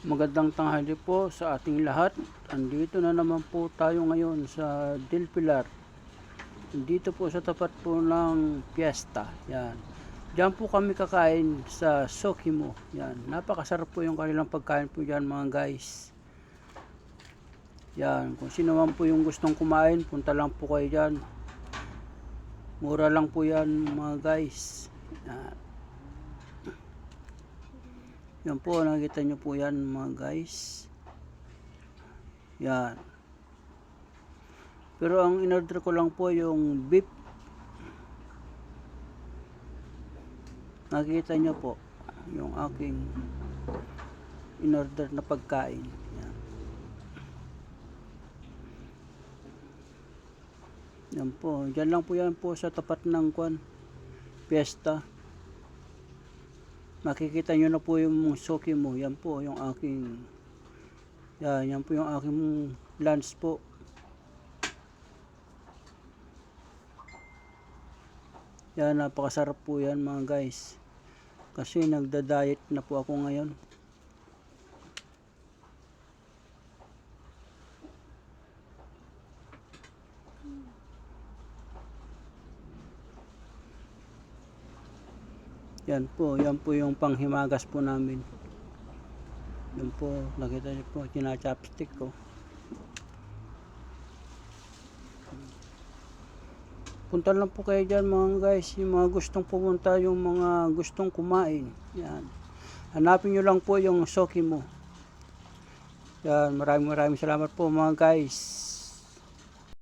Magandang tanghali po sa ating lahat. Andito na naman po tayo ngayon sa Del Pilar. Dito po sa tapat po ng Fiesta. Yan. Diyan po kami kakain sa Sokimo. Yan. Napakasarap po yung kanilang pagkain po diyan mga guys. Yan. Kung sino man po yung gustong kumain, punta lang po kayo diyan. Mura lang po yan mga guys. Yan. Yan po, nakikita nyo po yan mga guys. Yan. Pero ang in-order ko lang po yung beef. Nakikita nyo po yung aking in-order na pagkain. Yan. Yan po. Diyan lang po yan po sa tapat ng Fiesta. Makikita nyo na po yung Sokimo. Yan po yung aking yan po yung aking lunch po. Yan, napakasarap po yan mga guys. Kasi nagda-diet na po ako ngayon. Yan po yung panghimagas po namin. Yan po, nakita niyo po, kinachopstick ko. Punta lang po kayo dyan mga guys, yung mga gustong pumunta, yung mga gustong kumain. Yan. Hanapin nyo lang po yung Sokimo. Yan, maraming salamat po mga guys.